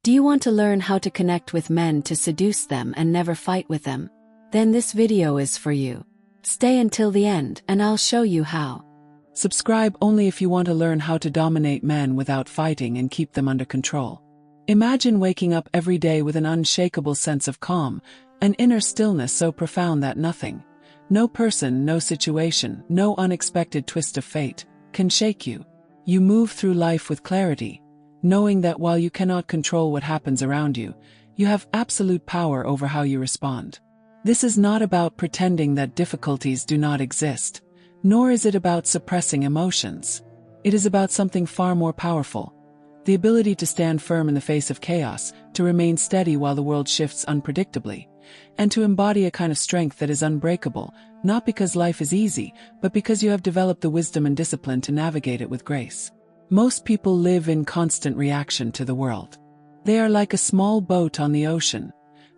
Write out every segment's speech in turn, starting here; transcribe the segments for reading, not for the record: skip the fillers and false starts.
Do you want to learn how to connect with men to seduce them and never fight with them? Then this video is for you. Stay until the end and I'll show you how. Subscribe only if you want to learn how to dominate men without fighting and keep them under control. Imagine waking up every day with an unshakable sense of calm, an inner stillness so profound that nothing, no person, no situation, no unexpected twist of fate, can shake you. You move through life with clarity, knowing that while you cannot control what happens around you, you have absolute power over how you respond. This is not about pretending that difficulties do not exist, nor is it about suppressing emotions. It is about something far more powerful: the ability to stand firm in the face of chaos, to remain steady while the world shifts unpredictably, and to embody a kind of strength that is unbreakable, not because life is easy, but because you have developed the wisdom and discipline to navigate it with grace. Most people live in constant reaction to the world. They are like a small boat on the ocean,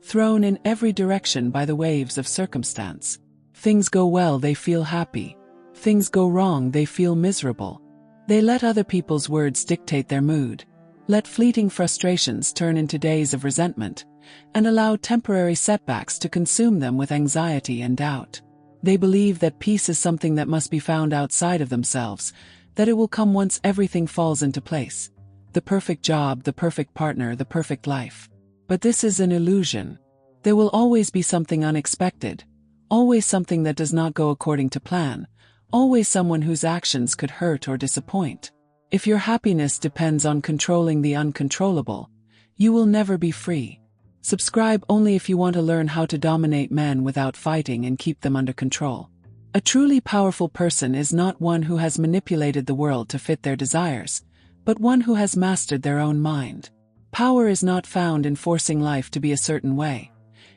thrown in every direction by the waves of circumstance. Things go well, they feel happy. Things go wrong, they feel miserable. They let other people's words dictate their mood, let fleeting frustrations turn into days of resentment, and allow temporary setbacks to consume them with anxiety and doubt. They believe that peace is something that must be found outside of themselves, that it will come once everything falls into place. The perfect job, the perfect partner, the perfect life. But this is an illusion. There will always be something unexpected, always something that does not go according to plan, always someone whose actions could hurt or disappoint. If your happiness depends on controlling the uncontrollable, you will never be free. Subscribe only if you want to learn how to dominate men without fighting and keep them under control. A truly powerful person is not one who has manipulated the world to fit their desires, but one who has mastered their own mind. Power is not found in forcing life to be a certain way.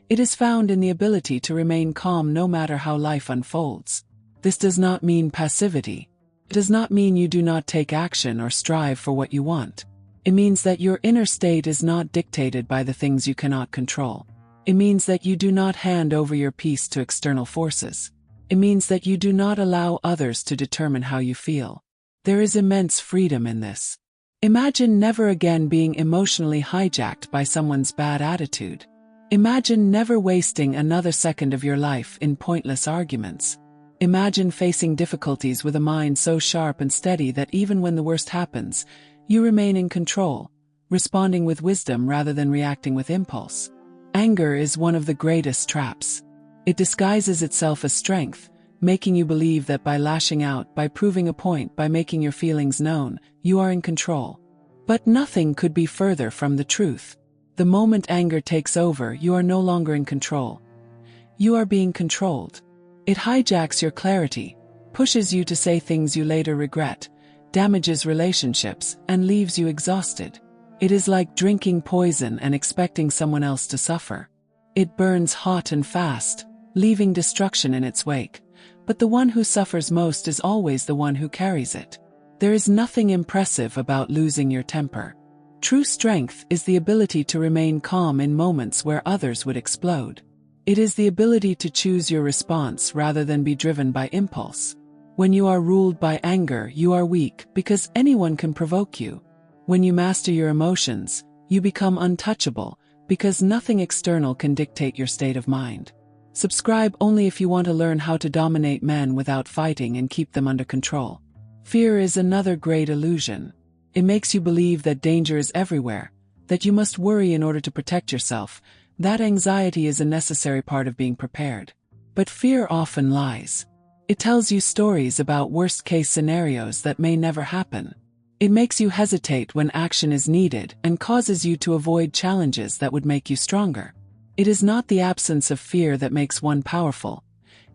It is found in the ability to remain calm no matter how life unfolds. This does not mean passivity. It does not mean you do not take action or strive for what you want. It means that your inner state is not dictated by the things you cannot control. It means that you do not hand over your peace to external forces. It means that you do not allow others to determine how you feel. There is immense freedom in this. Imagine never again being emotionally hijacked by someone's bad attitude. Imagine never wasting another second of your life in pointless arguments. Imagine facing difficulties with a mind so sharp and steady that even when the worst happens, you remain in control, responding with wisdom rather than reacting with impulse. Anger is one of the greatest traps. It disguises itself as strength, making you believe that by lashing out, by proving a point, by making your feelings known, you are in control. But nothing could be further from the truth. The moment anger takes over, you are no longer in control. You are being controlled. It hijacks your clarity, pushes you to say things you later regret, damages relationships, and leaves you exhausted. It is like drinking poison and expecting someone else to suffer. It burns hot and fast, leaving destruction in its wake, but the one who suffers most is always the one who carries it. There is nothing impressive about losing your temper. True strength is the ability to remain calm in moments where others would explode. It is the ability to choose your response rather than be driven by impulse. When you are ruled by anger, you are weak because anyone can provoke you. When you master your emotions, you become untouchable because nothing external can dictate your state of mind. Subscribe only if you want to learn how to dominate men without fighting and keep them under control. Fear is another great illusion. It makes you believe that danger is everywhere, that you must worry in order to protect yourself, that anxiety is a necessary part of being prepared. But fear often lies. It tells you stories about worst-case scenarios that may never happen. It makes you hesitate when action is needed and causes you to avoid challenges that would make you stronger. It is not the absence of fear that makes one powerful.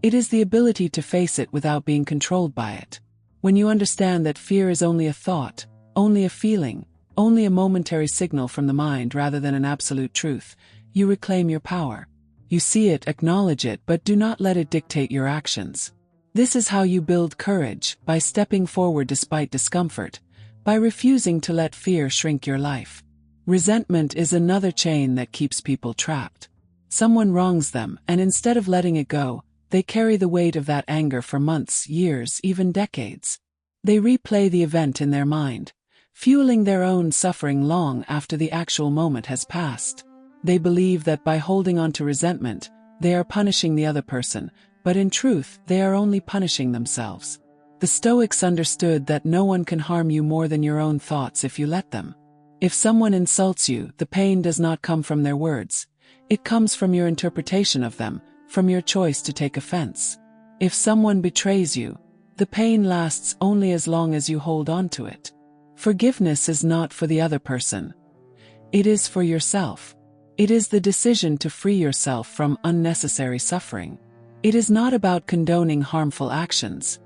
It is the ability to face it without being controlled by it. When you understand that fear is only a thought, only a feeling, only a momentary signal from the mind rather than an absolute truth, you reclaim your power. You see it, acknowledge it, but do not let it dictate your actions. This is how you build courage, by stepping forward despite discomfort, by refusing to let fear shrink your life. Resentment is another chain that keeps people trapped. Someone wrongs them, and instead of letting it go, they carry the weight of that anger for months, years, even decades. They replay the event in their mind, fueling their own suffering long after the actual moment has passed. They believe that by holding on to resentment, they are punishing the other person, but in truth, they are only punishing themselves. The Stoics understood that no one can harm you more than your own thoughts if you let them. If someone insults you, the pain does not come from their words. It comes from your interpretation of them, from your choice to take offense. If someone betrays you, the pain lasts only as long as you hold on to it. Forgiveness is not for the other person. It is for yourself. It is the decision to free yourself from unnecessary suffering. It is not about condoning harmful actions.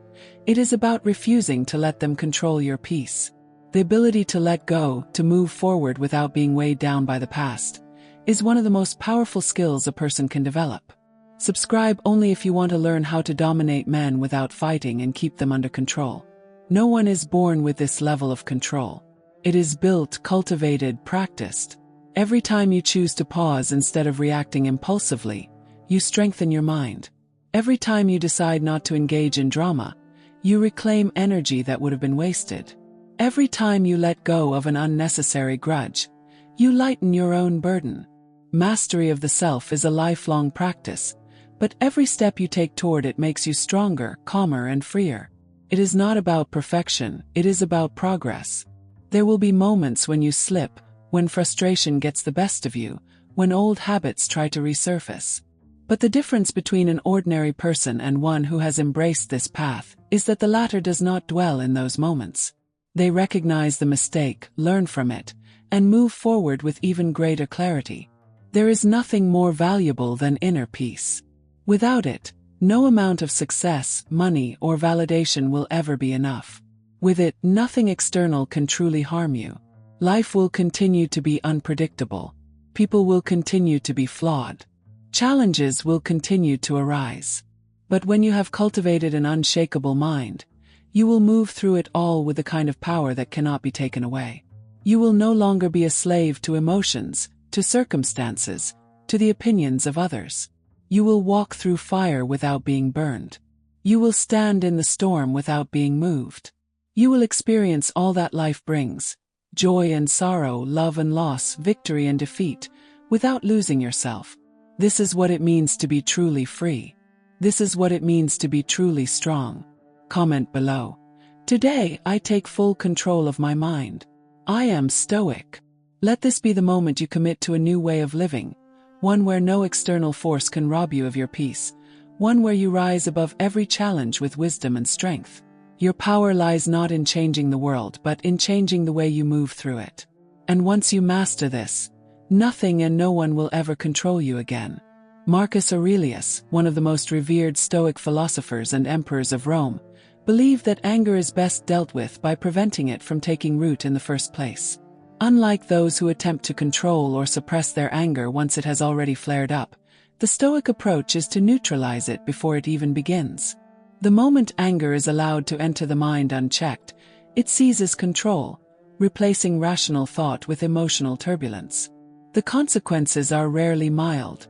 It is about refusing to let them control your peace. The ability to let go, to move forward without being weighed down by the past, is one of the most powerful skills a person can develop. Subscribe only if you want to learn how to dominate men without fighting and keep them under control. No one is born with this level of control. It is built, cultivated, practiced. Every time you choose to pause instead of reacting impulsively, you strengthen your mind. Every time you decide not to engage in drama, you reclaim energy that would have been wasted. Every time you let go of an unnecessary grudge, you lighten your own burden. Mastery of the self is a lifelong practice, but every step you take toward it makes you stronger, calmer, and freer. It is not about perfection, it is about progress. There will be moments when you slip, when frustration gets the best of you, when old habits try to resurface. But the difference between an ordinary person and one who has embraced this path is that the latter does not dwell in those moments. They recognize the mistake, learn from it, and move forward with even greater clarity. There is nothing more valuable than inner peace. Without it, no amount of success, money, or validation will ever be enough. With it, nothing external can truly harm you. Life will continue to be unpredictable. People will continue to be flawed. Challenges will continue to arise. But when you have cultivated an unshakable mind, you will move through it all with a kind of power that cannot be taken away. You will no longer be a slave to emotions, to circumstances, to the opinions of others. You will walk through fire without being burned. You will stand in the storm without being moved. You will experience all that life brings, joy and sorrow, love and loss, victory and defeat, without losing yourself. This is what it means to be truly free. This is what it means to be truly strong. Comment below. Today, I take full control of my mind. I am stoic. Let this be the moment you commit to a new way of living, one where no external force can rob you of your peace, one where you rise above every challenge with wisdom and strength. Your power lies not in changing the world but in changing the way you move through it. And once you master this, nothing and no one will ever control you again. Marcus Aurelius, one of the most revered Stoic philosophers and emperors of Rome, believed that anger is best dealt with by preventing it from taking root in the first place. Unlike those who attempt to control or suppress their anger once it has already flared up, the Stoic approach is to neutralize it before it even begins. The moment anger is allowed to enter the mind unchecked, it seizes control, replacing rational thought with emotional turbulence. The consequences are rarely mild.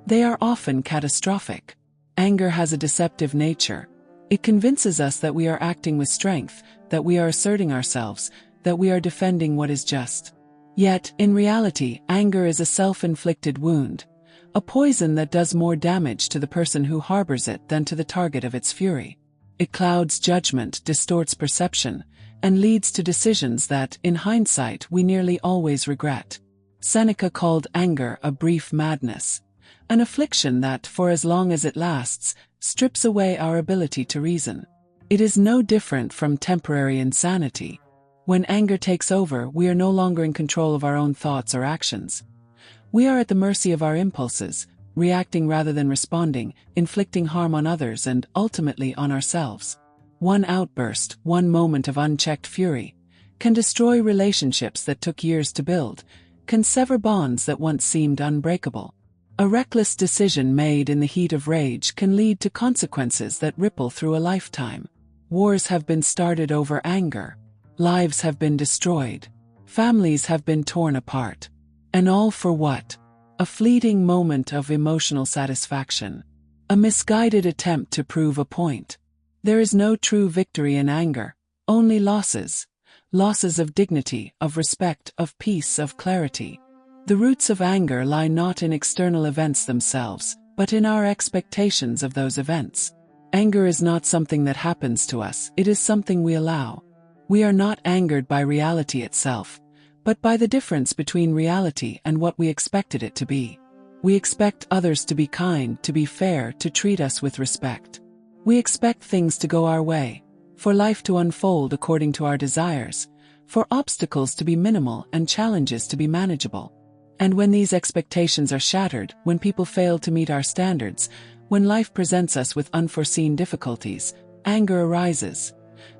They are often catastrophic. Anger has a deceptive nature. It convinces us that we are acting with strength, that we are asserting ourselves, that we are defending what is just. Yet, in reality, anger is a self-inflicted wound, a poison that does more damage to the person who harbors it than to the target of its fury. It clouds judgment, distorts perception, and leads to decisions that, in hindsight, we nearly always regret. Seneca called anger a brief madness, an affliction that, for as long as it lasts, strips away our ability to reason. It is no different from temporary insanity. When anger takes over, we are no longer in control of our own thoughts or actions. We are at the mercy of our impulses, reacting rather than responding, inflicting harm on others and, ultimately, on ourselves. One outburst, one moment of unchecked fury, can destroy relationships that took years to build, can sever bonds that once seemed unbreakable. A reckless decision made in the heat of rage can lead to consequences that ripple through a lifetime. Wars have been started over anger. Lives have been destroyed. Families have been torn apart. And all for what? A fleeting moment of emotional satisfaction. A misguided attempt to prove a point. There is no true victory in anger, only losses. losses of dignity, of respect, of peace, of clarity. The roots of anger lie not in external events themselves, but in our expectations of those events. Anger is not something that happens to us, it is something we allow. We are not angered by reality itself, but by the difference between reality and what we expected it to be. We expect others to be kind, to be fair, to treat us with respect. We expect things to go our way, for life to unfold according to our desires, for obstacles to be minimal and challenges to be manageable. And when these expectations are shattered, when people fail to meet our standards, when life presents us with unforeseen difficulties, anger arises,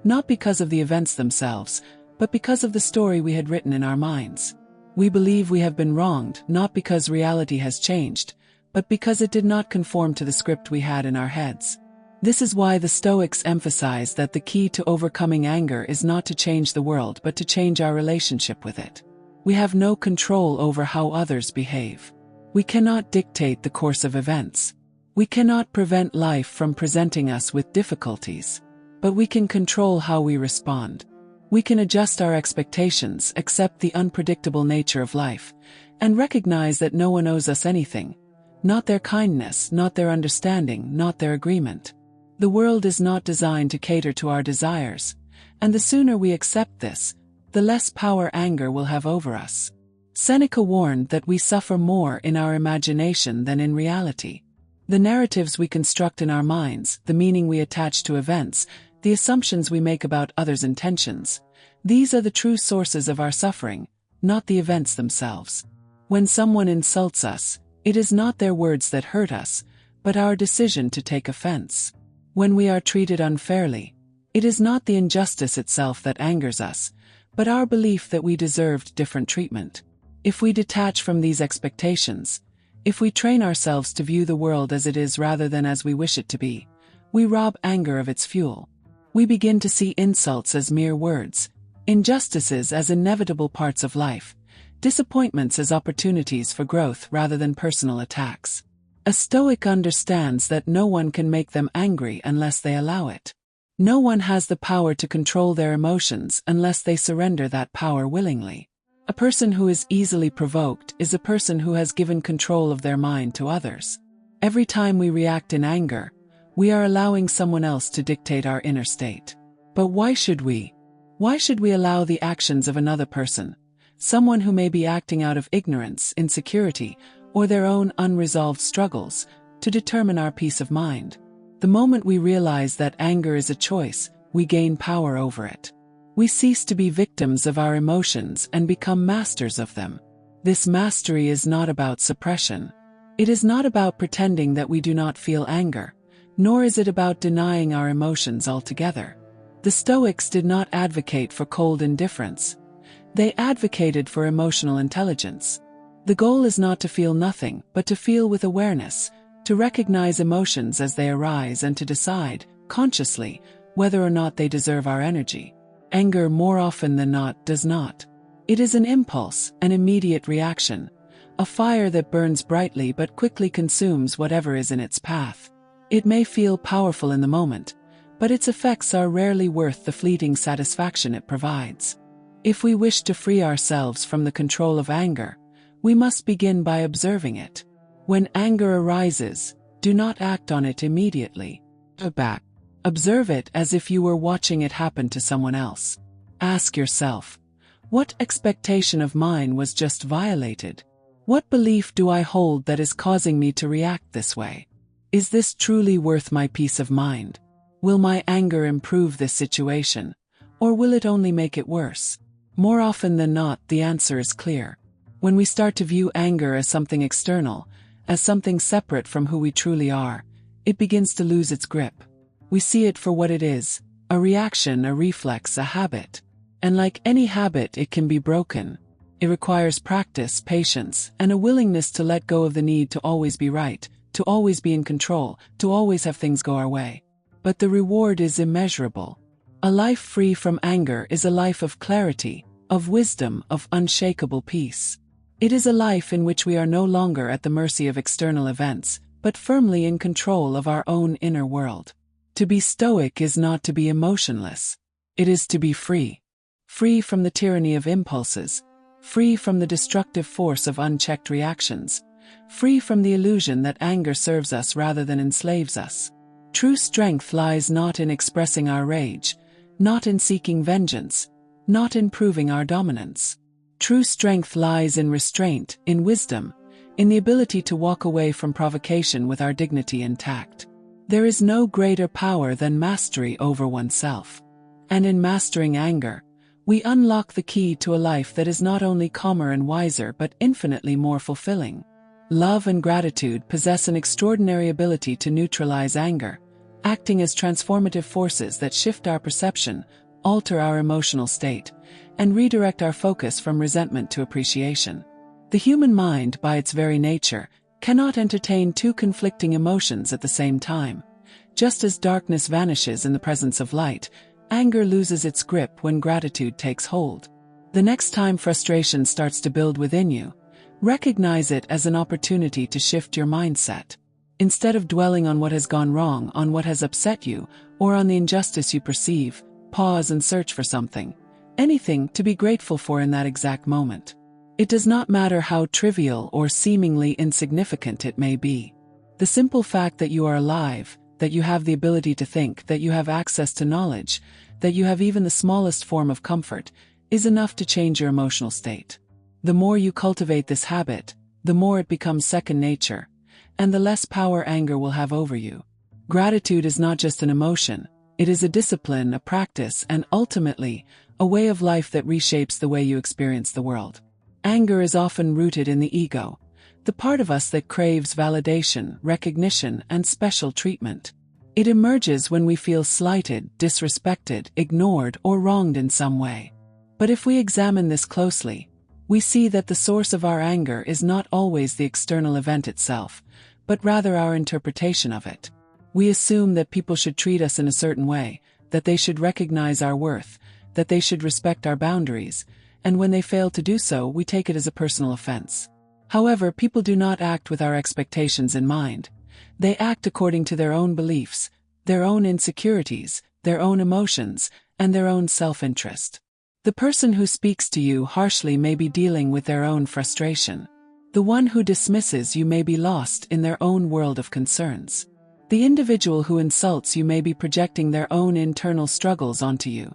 not because of the events themselves, but because of the story we had written in our minds. We believe we have been wronged, not because reality has changed, but because it did not conform to the script we had in our heads. This is why the Stoics emphasize that the key to overcoming anger is not to change the world but to change our relationship with it. We have no control over how others behave. We cannot dictate the course of events. We cannot prevent life from presenting us with difficulties, but we can control how we respond. We can adjust our expectations, accept the unpredictable nature of life, and recognize that no one owes us anything. Not their kindness, not their understanding, not their agreement. The world is not designed to cater to our desires, and the sooner we accept this, the less power anger will have over us. Seneca warned that we suffer more in our imagination than in reality. The narratives we construct in our minds, the meaning we attach to events, the assumptions we make about others' intentions, these are the true sources of our suffering, not the events themselves. When someone insults us, it is not their words that hurt us, but our decision to take offense. When we are treated unfairly, it is not the injustice itself that angers us, but our belief that we deserved different treatment. If we detach from these expectations, if we train ourselves to view the world as it is rather than as we wish it to be, we rob anger of its fuel. We begin to see insults as mere words, injustices as inevitable parts of life, disappointments as opportunities for growth rather than personal attacks. A Stoic understands that no one can make them angry unless they allow it. No one has the power to control their emotions unless they surrender that power willingly. A person who is easily provoked is a person who has given control of their mind to others. Every time we react in anger, we are allowing someone else to dictate our inner state. But why should we? Why should we allow the actions of another person, someone who may be acting out of ignorance, insecurity, or their own unresolved struggles, to determine our peace of mind? The moment we realize that anger is a choice, we gain power over it. We cease to be victims of our emotions and become masters of them. This mastery is not about suppression. It is not about pretending that we do not feel anger, nor is it about denying our emotions altogether. The Stoics did not advocate for cold indifference. They advocated for emotional intelligence. The goal is not to feel nothing, but to feel with awareness, to recognize emotions as they arise and to decide, consciously, whether or not they deserve our energy. Anger, more often than not, does not. It is an impulse, an immediate reaction, a fire that burns brightly but quickly consumes whatever is in its path. It may feel powerful in the moment, but its effects are rarely worth the fleeting satisfaction it provides. If we wish to free ourselves from the control of anger, we must begin by observing it. When anger arises, do not act on it immediately. Go back. Observe it as if you were watching it happen to someone else. Ask yourself, what expectation of mine was just violated? What belief do I hold that is causing me to react this way? Is this truly worth my peace of mind? Will my anger improve this situation, or will it only make it worse? More often than not, the answer is clear. When we start to view anger as something external, as something separate from who we truly are, it begins to lose its grip. We see it for what it is, a reaction, a reflex, a habit. And like any habit, it can be broken. It requires practice, patience, and a willingness to let go of the need to always be right, to always be in control, to always have things go our way. But the reward is immeasurable. A life free from anger is a life of clarity, of wisdom, of unshakable peace. It is a life in which we are no longer at the mercy of external events, but firmly in control of our own inner world. To be stoic is not to be emotionless. It is to be free. free from the tyranny of impulses, free from the destructive force of unchecked reactions, free from the illusion that anger serves us rather than enslaves us. True strength lies not in expressing our rage, not in seeking vengeance, not in proving our dominance. True strength lies in restraint, in wisdom, in the ability to walk away from provocation with our dignity intact. There is no greater power than mastery over oneself. And in mastering anger, we unlock the key to a life that is not only calmer and wiser but infinitely more fulfilling. Love and gratitude possess an extraordinary ability to neutralize anger, acting as transformative forces that shift our perception, alter our emotional state, and redirect our focus from resentment to appreciation. The human mind, by its very nature, cannot entertain two conflicting emotions at the same time. Just as darkness vanishes in the presence of light, anger loses its grip when gratitude takes hold. The next time frustration starts to build within you, recognize it as an opportunity to shift your mindset. Instead of dwelling on what has gone wrong, on what has upset you, or on the injustice you perceive, pause and search for anything to be grateful for in that exact moment. It does not matter how trivial or seemingly insignificant it may be. The simple fact that you are alive, that you have the ability to think, that you have access to knowledge, that you have even the smallest form of comfort, is enough to change your emotional state. The more you cultivate this habit, the more it becomes second nature, and the less power anger will have over you. Gratitude is not just an emotion, it is a discipline, a practice, and ultimately, a way of life that reshapes the way you experience the world. Anger is often rooted in the ego, the part of us that craves validation, recognition, and special treatment. It emerges when we feel slighted, disrespected, ignored, or wronged in some way. But if we examine this closely, we see that the source of our anger is not always the external event itself, but rather our interpretation of it. We assume that people should treat us in a certain way, that they should recognize our worth, that they should respect our boundaries, and when they fail to do so, we take it as a personal offense. However, people do not act with our expectations in mind. They act according to their own beliefs, their own insecurities, their own emotions, and their own self-interest. The person who speaks to you harshly may be dealing with their own frustration. The one who dismisses you may be lost in their own world of concerns. The individual who insults you may be projecting their own internal struggles onto you,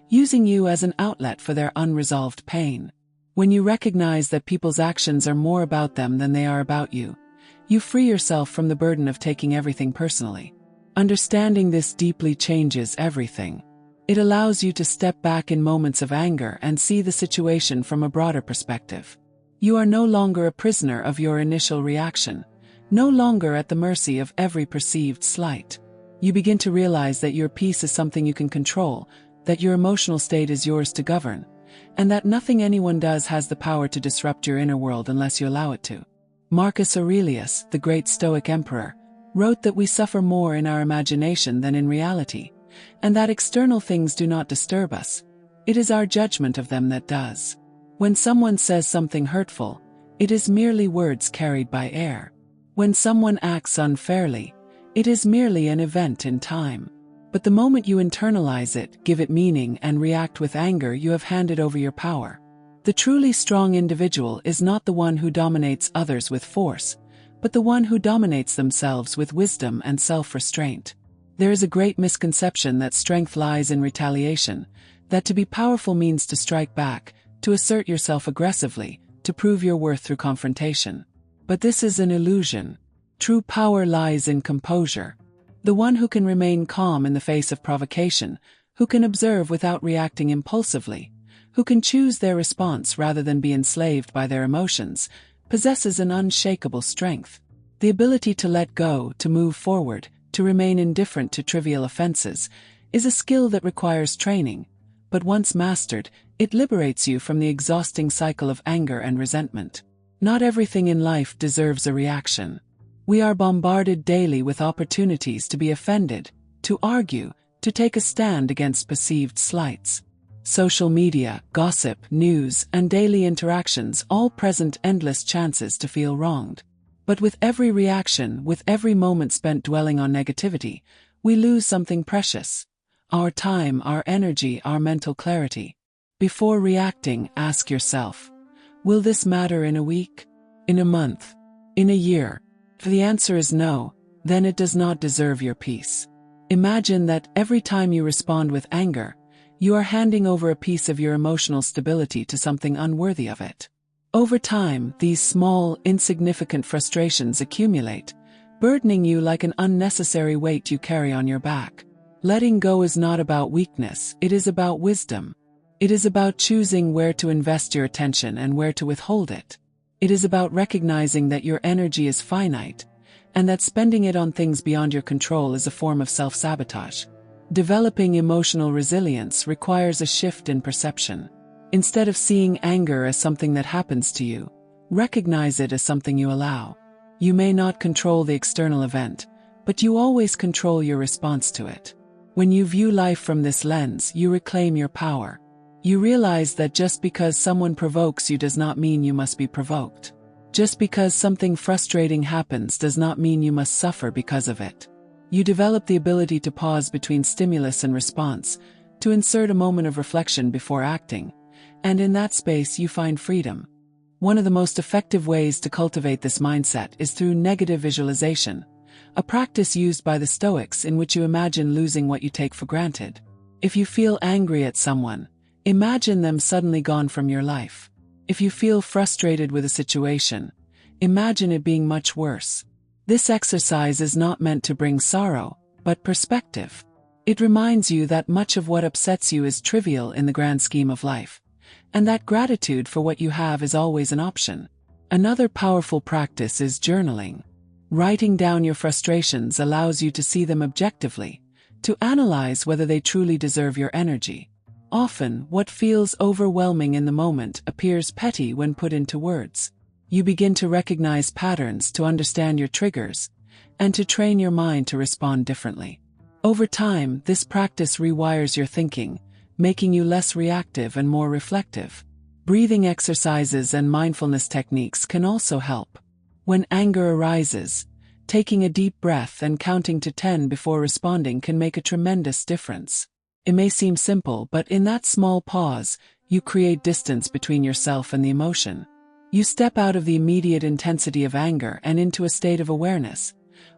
using you as an outlet for their unresolved pain. When you recognize that people's actions are more about them than they are about you, you free yourself from the burden of taking everything personally. Understanding this deeply changes everything. It allows you to step back in moments of anger and see the situation from a broader perspective. You are no longer a prisoner of your initial reaction, no longer at the mercy of every perceived slight. You begin to realize that your peace is something you can control, that your emotional state is yours to govern, and that nothing anyone does has the power to disrupt your inner world unless you allow it to. Marcus Aurelius, the great Stoic emperor, wrote that we suffer more in our imagination than in reality, and that external things do not disturb us. It is our judgment of them that does. When someone says something hurtful, it is merely words carried by air. When someone acts unfairly, it is merely an event in time. But the moment you internalize it, give it meaning, and react with anger, you have handed over your power. The truly strong individual is not the one who dominates others with force, but the one who dominates themselves with wisdom and self-restraint. There is a great misconception that strength lies in retaliation, that to be powerful means to strike back, to assert yourself aggressively, to prove your worth through confrontation. But this is an illusion. True power lies in composure. The one who can remain calm in the face of provocation, who can observe without reacting impulsively, who can choose their response rather than be enslaved by their emotions, possesses an unshakable strength. The ability to let go, to move forward, to remain indifferent to trivial offenses, is a skill that requires training, but once mastered, it liberates you from the exhausting cycle of anger and resentment. Not everything in life deserves a reaction. We are bombarded daily with opportunities to be offended, to argue, to take a stand against perceived slights. Social media, gossip, news, and daily interactions all present endless chances to feel wronged. But with every reaction, with every moment spent dwelling on negativity, we lose something precious. Our time, our energy, our mental clarity. Before reacting, ask yourself, will this matter in a week? In a month? In a year? If the answer is no, then it does not deserve your peace. Imagine that every time you respond with anger, you are handing over a piece of your emotional stability to something unworthy of it. Over time, these small, insignificant frustrations accumulate, burdening you like an unnecessary weight you carry on your back. Letting go is not about weakness, it is about wisdom. It is about choosing where to invest your attention and where to withhold it. It is about recognizing that your energy is finite, and that spending it on things beyond your control is a form of self-sabotage. Developing emotional resilience requires a shift in perception. Instead of seeing anger as something that happens to you, recognize it as something you allow. You may not control the external event, but you always control your response to it. When you view life from this lens, you reclaim your power. You realize that just because someone provokes you does not mean you must be provoked. Just because something frustrating happens does not mean you must suffer because of it. You develop the ability to pause between stimulus and response, to insert a moment of reflection before acting, and in that space you find freedom. One of the most effective ways to cultivate this mindset is through negative visualization, a practice used by the Stoics in which you imagine losing what you take for granted. If you feel angry at someone, imagine them suddenly gone from your life. If you feel frustrated with a situation, imagine it being much worse. This exercise is not meant to bring sorrow, but perspective. It reminds you that much of what upsets you is trivial in the grand scheme of life, and that gratitude for what you have is always an option. Another powerful practice is journaling. Writing down your frustrations allows you to see them objectively, to analyze whether they truly deserve your energy. Often, what feels overwhelming in the moment appears petty when put into words. You begin to recognize patterns, to understand your triggers, and to train your mind to respond differently. Over time, this practice rewires your thinking, making you less reactive and more reflective. Breathing exercises and mindfulness techniques can also help. When anger arises, taking a deep breath and counting to 10 before responding can make a tremendous difference. It may seem simple, but in that small pause, you create distance between yourself and the emotion. You step out of the immediate intensity of anger and into a state of awareness,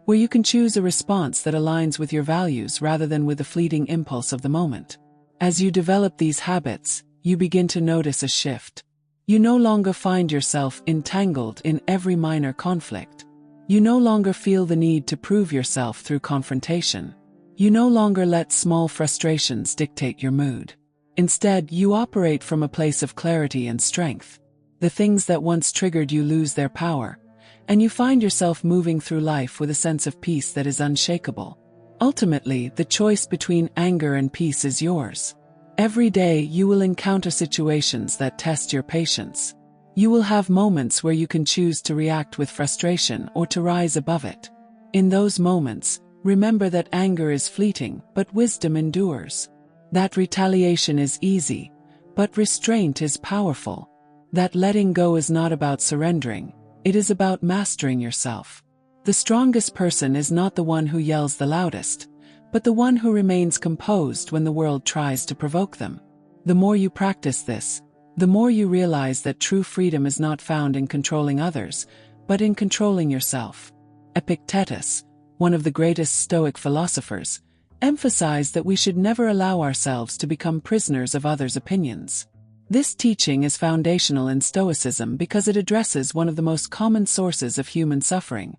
where you can choose a response that aligns with your values rather than with the fleeting impulse of the moment. As you develop these habits, you begin to notice a shift. You no longer find yourself entangled in every minor conflict. You no longer feel the need to prove yourself through confrontation. You no longer let small frustrations dictate your mood. Instead, you operate from a place of clarity and strength. The things that once triggered you lose their power, and you find yourself moving through life with a sense of peace that is unshakable. Ultimately, the choice between anger and peace is yours. Every day you will encounter situations that test your patience. You will have moments where you can choose to react with frustration or to rise above it. In those moments, remember that anger is fleeting, but wisdom endures. That retaliation is easy, but restraint is powerful. That letting go is not about surrendering, it is about mastering yourself. The strongest person is not the one who yells the loudest, but the one who remains composed when the world tries to provoke them. The more you practice this, the more you realize that true freedom is not found in controlling others, but in controlling yourself. Epictetus, one of the greatest Stoic philosophers, emphasized that we should never allow ourselves to become prisoners of others' opinions. This teaching is foundational in Stoicism because it addresses one of the most common sources of human suffering: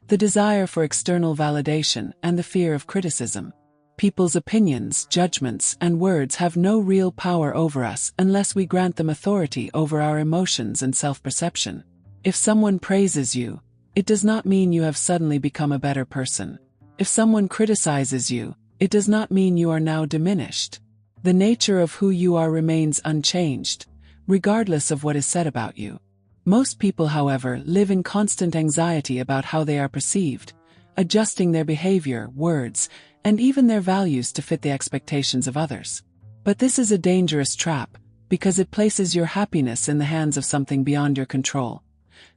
the desire for external validation and the fear of criticism. People's opinions, judgments, and words have no real power over us unless we grant them authority over our emotions and self-perception. If someone praises you, it does not mean you have suddenly become a better person. If someone criticizes you, it does not mean you are now diminished. The nature of who you are remains unchanged, regardless of what is said about you. Most people, however, live in constant anxiety about how they are perceived, adjusting their behavior, words, and even their values to fit the expectations of others. But this is a dangerous trap, because it places your happiness in the hands of something beyond your control,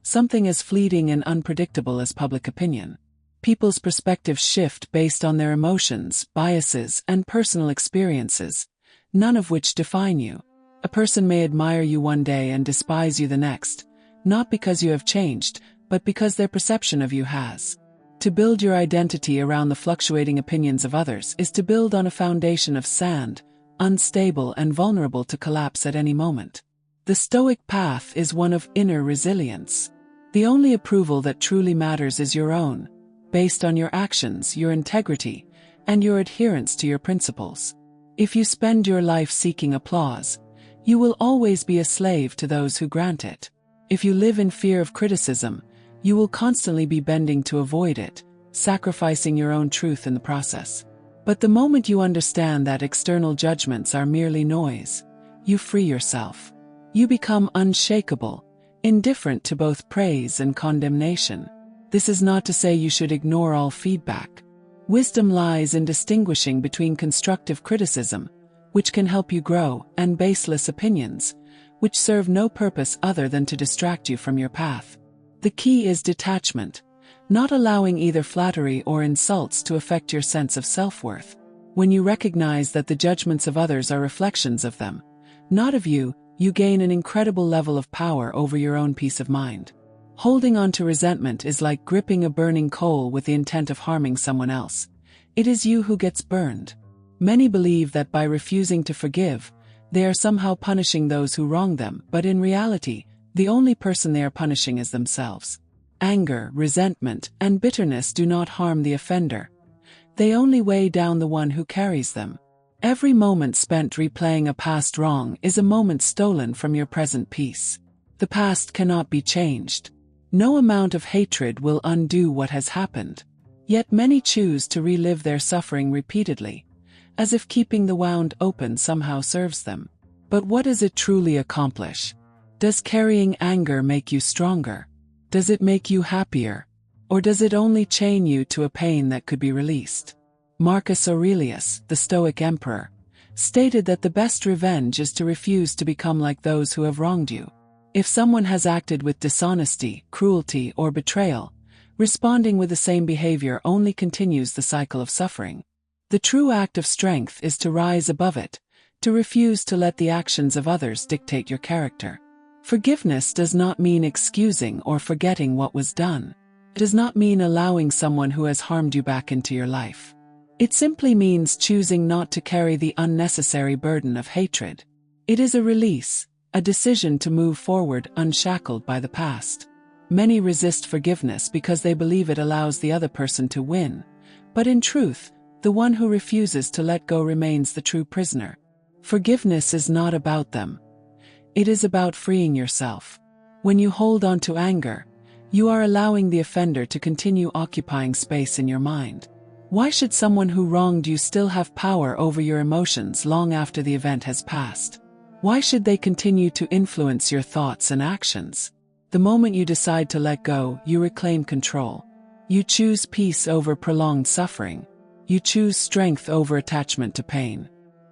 something as fleeting and unpredictable as public opinion. People's perspectives shift based on their emotions, biases, and personal experiences, none of which define you. A person may admire you one day and despise you the next, not because you have changed, but because their perception of you has. To build your identity around the fluctuating opinions of others is to build on a foundation of sand, unstable and vulnerable to collapse at any moment. The Stoic path is one of inner resilience. The only approval that truly matters is your own, based on your actions, your integrity, and your adherence to your principles. If you spend your life seeking applause, you will always be a slave to those who grant it. If you live in fear of criticism, you will constantly be bending to avoid it, sacrificing your own truth in the process. But the moment you understand that external judgments are merely noise, you free yourself. You become unshakable, indifferent to both praise and condemnation. This is not to say you should ignore all feedback. Wisdom lies in distinguishing between constructive criticism, which can help you grow, and baseless opinions, which serve no purpose other than to distract you from your path. The key is detachment, not allowing either flattery or insults to affect your sense of self-worth. When you recognize that the judgments of others are reflections of them, not of you, you gain an incredible level of power over your own peace of mind. Holding on to resentment is like gripping a burning coal with the intent of harming someone else. It is you who gets burned. Many believe that by refusing to forgive, they are somehow punishing those who wrong them, but in reality, the only person they are punishing is themselves. Anger, resentment, and bitterness do not harm the offender. They only weigh down the one who carries them. Every moment spent replaying a past wrong is a moment stolen from your present peace. The past cannot be changed. No amount of hatred will undo what has happened. Yet many choose to relive their suffering repeatedly, as if keeping the wound open somehow serves them. But what does it truly accomplish? Does carrying anger make you stronger? Does it make you happier? Or does it only chain you to a pain that could be released? Marcus Aurelius, the Stoic emperor, stated that the best revenge is to refuse to become like those who have wronged you. If someone has acted with dishonesty, cruelty, or betrayal, responding with the same behavior only continues the cycle of suffering. The true act of strength is to rise above it, to refuse to let the actions of others dictate your character. Forgiveness does not mean excusing or forgetting what was done. It does not mean allowing someone who has harmed you back into your life. It simply means choosing not to carry the unnecessary burden of hatred. It is a release, a decision to move forward unshackled by the past. Many resist forgiveness because they believe it allows the other person to win, but in truth, the one who refuses to let go remains the true prisoner. Forgiveness is not about them. It is about freeing yourself. When you hold on to anger, you are allowing the offender to continue occupying space in your mind. Why should someone who wronged you still have power over your emotions long after the event has passed? Why should they continue to influence your thoughts and actions? The moment you decide to let go, you reclaim control. You choose peace over prolonged suffering. You choose strength over attachment to pain.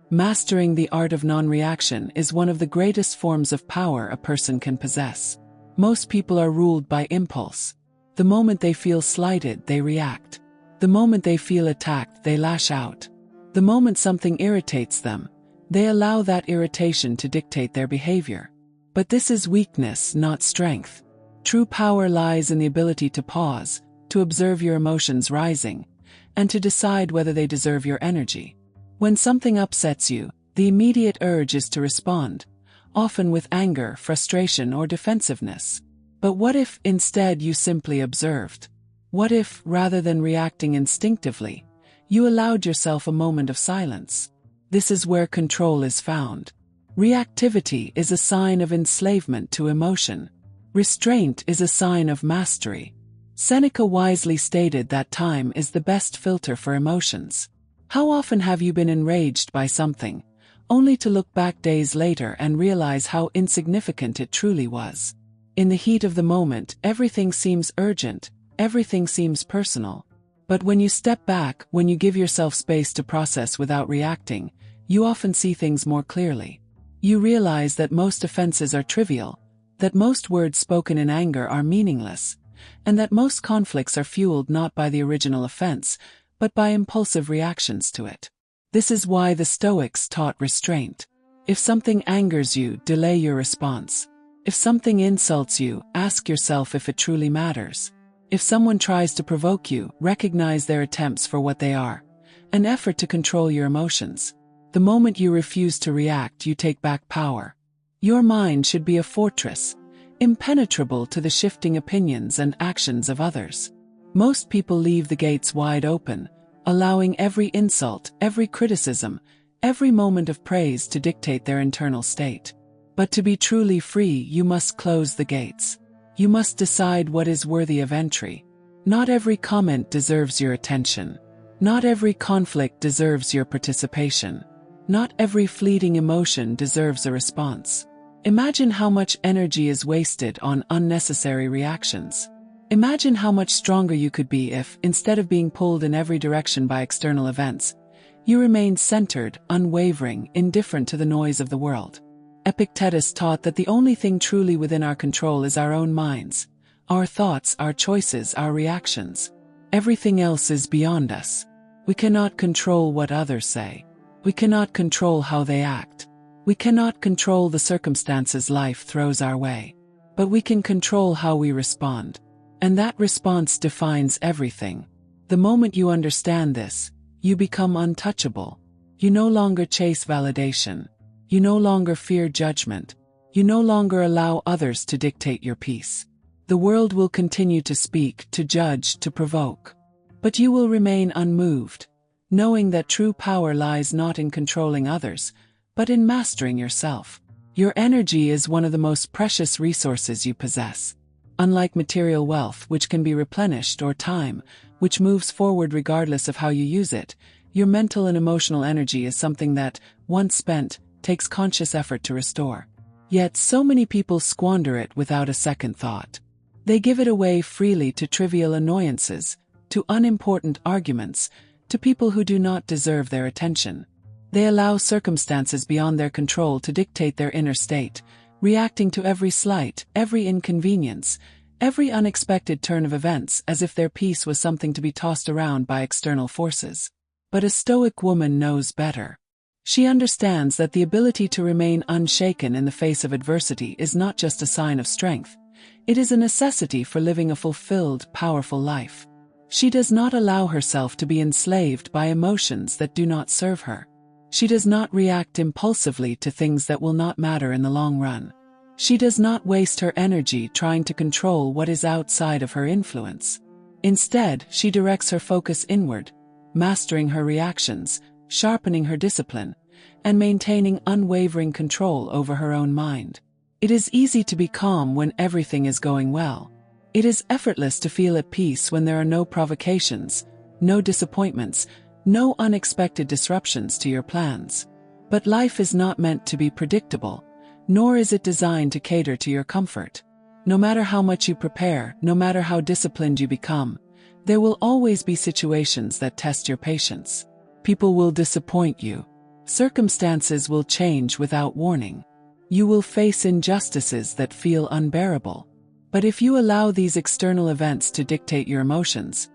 Mastering the art of non-reaction is one of the greatest forms of power a person can possess. Most people are ruled by impulse. The moment they feel slighted, they react. The moment they feel attacked, they lash out. The moment something irritates them, they allow that irritation to dictate their behavior. But this is weakness, not strength. True power lies in the ability to pause, to observe your emotions rising, and to decide whether they deserve your energy. When something upsets you, the immediate urge is to respond, often with anger, frustration, or defensiveness. But what if, instead, you simply observed? What if, rather than reacting instinctively, you allowed yourself a moment of silence? This is where control is found. Reactivity is a sign of enslavement to emotion. Restraint is a sign of mastery. Seneca wisely stated that time is the best filter for emotions. How often have you been enraged by something, only to look back days later and realize how insignificant it truly was? In the heat of the moment, everything seems urgent, everything seems personal. But when you step back, when you give yourself space to process without reacting, you often see things more clearly. You realize that most offenses are trivial, that most words spoken in anger are meaningless, and that most conflicts are fueled not by the original offense, but by impulsive reactions to it. This is why the Stoics taught restraint. If something angers you, delay your response. If something insults you, ask yourself if it truly matters. If someone tries to provoke you, recognize their attempts for what they are: an effort to control your emotions. The moment you refuse to react, you take back power. Your mind should be a fortress, impenetrable to the shifting opinions and actions of others. Most people leave the gates wide open, allowing every insult, every criticism, every moment of praise to dictate their internal state. But to be truly free, you must close the gates. You must decide what is worthy of entry. Not every comment deserves your attention. Not every conflict deserves your participation. Not every fleeting emotion deserves a response. Imagine how much energy is wasted on unnecessary reactions. Imagine how much stronger you could be if, instead of being pulled in every direction by external events, you remained centered, unwavering, indifferent to the noise of the world. Epictetus taught that the only thing truly within our control is our own minds, our thoughts, our choices, our reactions. Everything else is beyond us. We cannot control what others say. We cannot control how they act. We cannot control the circumstances life throws our way. But we can control how we respond. And that response defines everything. The moment you understand this, you become untouchable. You no longer chase validation. You no longer fear judgment. You no longer allow others to dictate your peace. The world will continue to speak, to judge, to provoke. But you will remain unmoved, knowing that true power lies not in controlling others, but in mastering yourself. Your energy is one of the most precious resources you possess. Unlike material wealth, which can be replenished, or time, which moves forward regardless of how you use it, your mental and emotional energy is something that, once spent, takes conscious effort to restore. Yet so many people squander it without a second thought. They give it away freely to trivial annoyances, to unimportant arguments, to people who do not deserve their attention. They allow circumstances beyond their control to dictate their inner state, reacting to every slight, every inconvenience, every unexpected turn of events as if their peace was something to be tossed around by external forces. But a stoic woman knows better. She understands that the ability to remain unshaken in the face of adversity is not just a sign of strength. It is a necessity for living a fulfilled, powerful life. She does not allow herself to be enslaved by emotions that do not serve her. She does not react impulsively to things that will not matter in the long run. She does not waste her energy trying to control what is outside of her influence. Instead, she directs her focus inward, mastering her reactions, sharpening her discipline, and maintaining unwavering control over her own mind. It is easy to be calm when everything is going well. It is effortless to feel at peace when there are no provocations, no disappointments, no unexpected disruptions to your plans. But life is not meant to be predictable, nor is it designed to cater to your comfort. No matter how much you prepare, no matter how disciplined you become, there will always be situations that test your patience. People will disappoint you. Circumstances will change without warning. You will face injustices that feel unbearable. But if you allow these external events to dictate your emotions,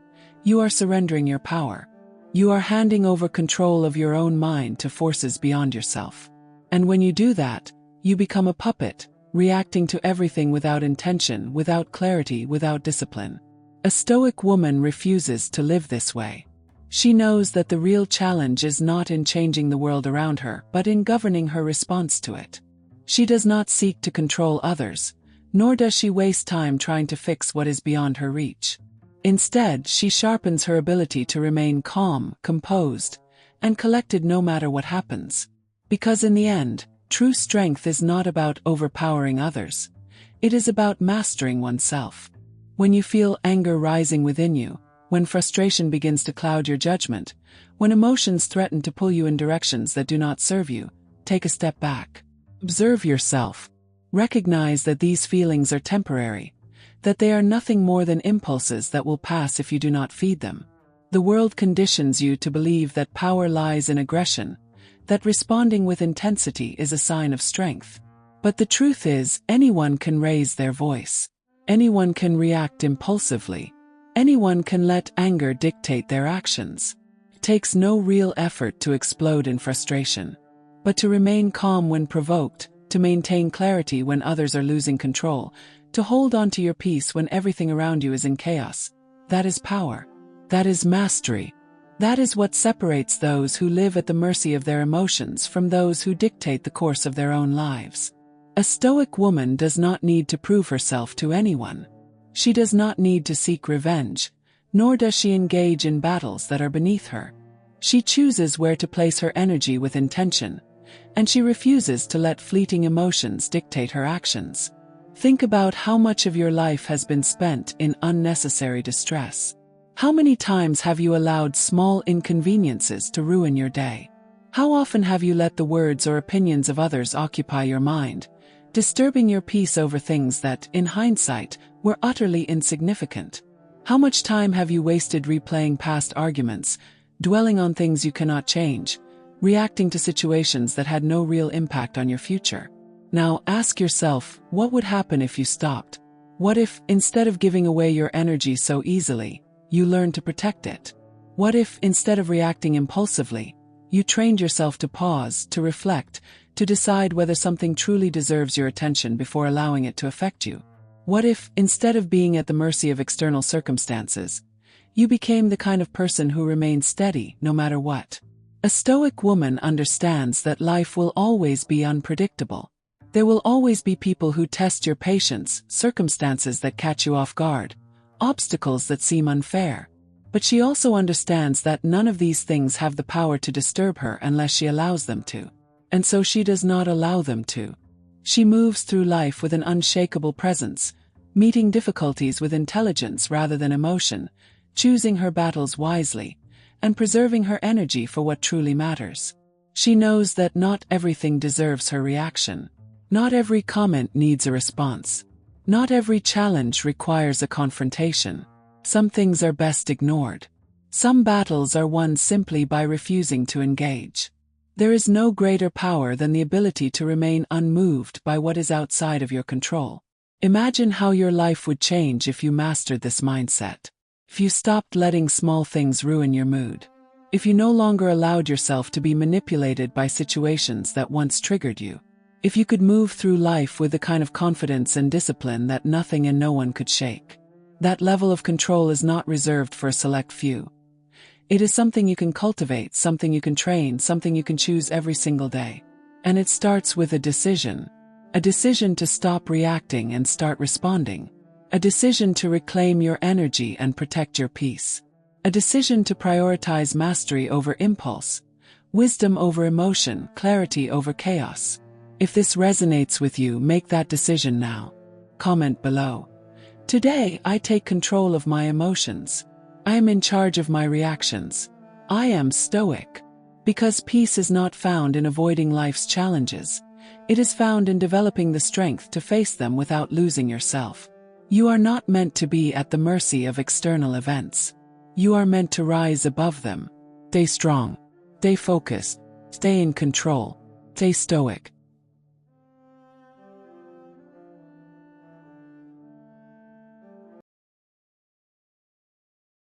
you are surrendering your power. You are handing over control of your own mind to forces beyond yourself. And when you do that, you become a puppet, reacting to everything without intention, without clarity, without discipline. A stoic woman refuses to live this way. She knows that the real challenge is not in changing the world around her, but in governing her response to it. She does not seek to control others, nor does she waste time trying to fix what is beyond her reach. Instead, she sharpens her ability to remain calm, composed, and collected no matter what happens. Because in the end, true strength is not about overpowering others. It is about mastering oneself. When you feel anger rising within you, when frustration begins to cloud your judgment, when emotions threaten to pull you in directions that do not serve you, take a step back. Observe yourself. Recognize that these feelings are temporary, that they are nothing more than impulses that will pass if you do not feed them. The world conditions you to believe that power lies in aggression, that responding with intensity is a sign of strength. But the truth is, anyone can raise their voice. Anyone can react impulsively. Anyone can let anger dictate their actions. It takes no real effort to explode in frustration. But to remain calm when provoked, to maintain clarity when others are losing control, to hold on to your peace when everything around you is in chaos, that is power. That is mastery. That is what separates those who live at the mercy of their emotions from those who dictate the course of their own lives. A stoic woman does not need to prove herself to anyone. She does not need to seek revenge, nor does she engage in battles that are beneath her. She chooses where to place her energy with intention, and she refuses to let fleeting emotions dictate her actions. Think about how much of your life has been spent in unnecessary distress. How many times have you allowed small inconveniences to ruin your day? How often have you let the words or opinions of others occupy your mind, disturbing your peace over things that, in hindsight, were utterly insignificant? How much time have you wasted replaying past arguments, dwelling on things you cannot change, reacting to situations that had no real impact on your future? Now ask yourself, what would happen if you stopped? What if, instead of giving away your energy so easily, you learned to protect it? What if, instead of reacting impulsively, you trained yourself to pause, to reflect, to decide whether something truly deserves your attention before allowing it to affect you? What if, instead of being at the mercy of external circumstances, you became the kind of person who remained steady no matter what? A stoic woman understands that life will always be unpredictable. There will always be people who test your patience, circumstances that catch you off guard, obstacles that seem unfair. But she also understands that none of these things have the power to disturb her unless she allows them to. And so she does not allow them to. She moves through life with an unshakable presence, meeting difficulties with intelligence rather than emotion, choosing her battles wisely, and preserving her energy for what truly matters. She knows that not everything deserves her reaction. Not every comment needs a response. Not every challenge requires a confrontation. Some things are best ignored. Some battles are won simply by refusing to engage. There is no greater power than the ability to remain unmoved by what is outside of your control. Imagine how your life would change if you mastered this mindset. If you stopped letting small things ruin your mood. If you no longer allowed yourself to be manipulated by situations that once triggered you. If you could move through life with the kind of confidence and discipline that nothing and no one could shake. That level of control is not reserved for a select few. It is something you can cultivate, something you can train, something you can choose every single day. And it starts with a decision. A decision to stop reacting and start responding. A decision to reclaim your energy and protect your peace. A decision to prioritize mastery over impulse, wisdom over emotion, clarity over chaos. If this resonates with you, make that decision now. Comment below. Today, I take control of my emotions. I am in charge of my reactions. I am stoic. Because peace is not found in avoiding life's challenges. It is found in developing the strength to face them without losing yourself. You are not meant to be at the mercy of external events. You are meant to rise above them. Stay strong. Stay focused. Stay in control. Stay stoic.